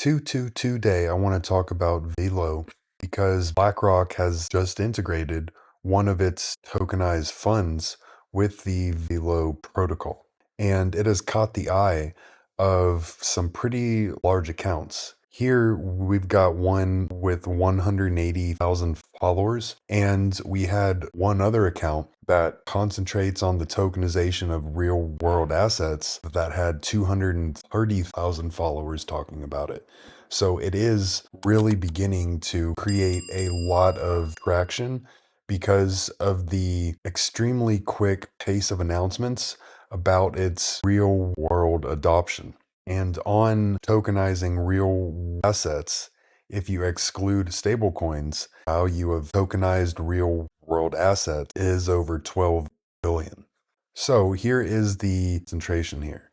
Today, I want to talk about VELO because BlackRock has just integrated one of its tokenized funds with the VELO protocol. And it has caught the eye of some pretty large accounts. Here we've got one with 180,000 followers, and we had one other account that concentrates on the tokenization of real world assets that had 230,000 followers talking about it. So it is really beginning to create a lot of traction because of the extremely quick pace of announcements about its real world adoption. And on tokenizing real assets, if you exclude stablecoins, value of tokenized real world assets is over 12 billion. So here is the concentration here.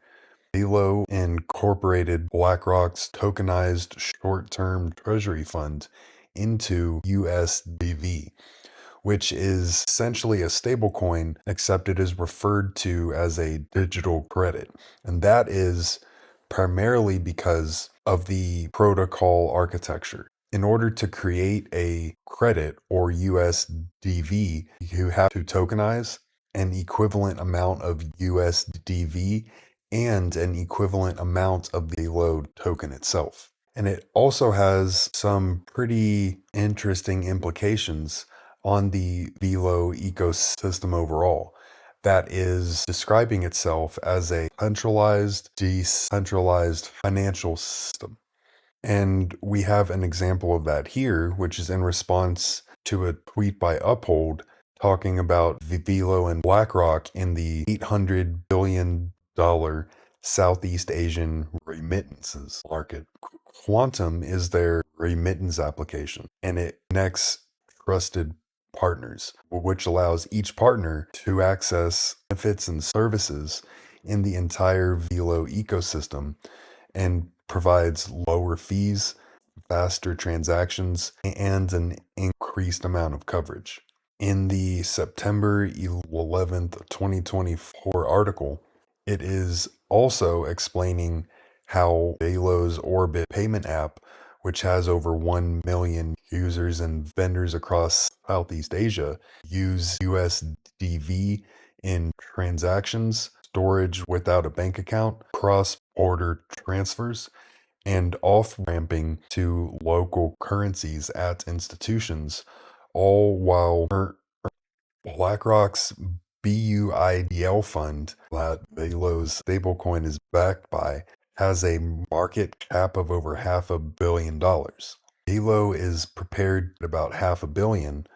VELO incorporated BlackRock's tokenized short-term treasury fund into USDV, which is essentially a stablecoin, except it is referred to as a digital credit. And that is primarily because of the protocol architecture. In order to create a credit or USDV, you have to tokenize an equivalent amount of USDV and an equivalent amount of the load token itself. And it also has some pretty interesting implications on the VELO ecosystem overall, that is describing itself as a centralized, decentralized financial system. And we have an example of that here, which is in response to a tweet by Uphold talking about the VELO and BlackRock in the $800 billion Southeast Asian remittances market. Quantum is their remittance application, and it connects trusted partners, which allows each partner to access benefits and services in the entire VELO ecosystem and provides lower fees, faster transactions, and an increased amount of coverage. In the September 11th, 2024 article, it is also explaining how VELO's Orbit payment app, which has over 1 million users and vendors across Southeast Asia, use USDV in transactions, storage without a bank account, cross-border transfers, and off-ramping to local currencies at institutions, all while BlackRock's BUIDL fund that VELO's stablecoin is backed by has a market cap of over $500 million. VELO is prepared at about $500 million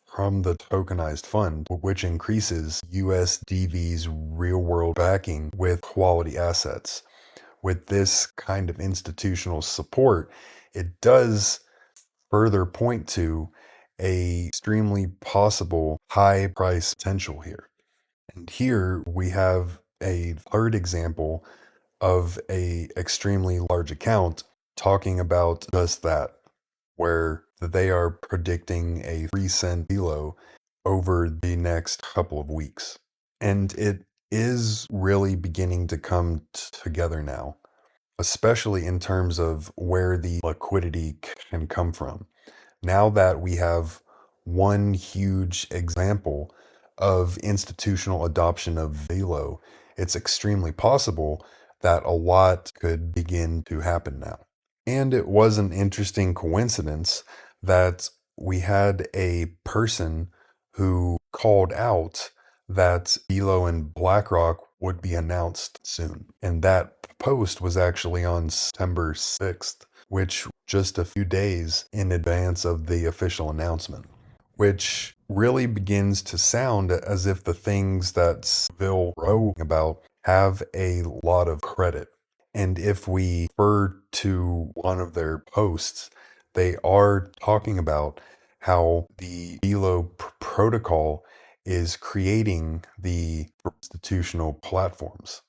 from the tokenized fund, which increases USDV's real-world backing with quality assets. With this kind of institutional support, it does further point to a extremely possible high price potential here. And here we have a third example of a extremely large account talking about just that, where they are predicting a 3-cent VELO over the next couple of weeks. And it is really beginning to come together now, especially in terms of where the liquidity can come from. Now that we have one huge example of institutional adoption of VELO, it's extremely possible that a lot could begin to happen now. And it was an interesting coincidence that we had a person who called out that VELO and BlackRock would be announced soon. And that post was actually on September 6th, which just a few days in advance of the official announcement, which really begins to sound as if the things that Bill wrote about have a lot of credit. And if we refer to one of their posts, they are talking about how the VELO protocol is creating the institutional platforms.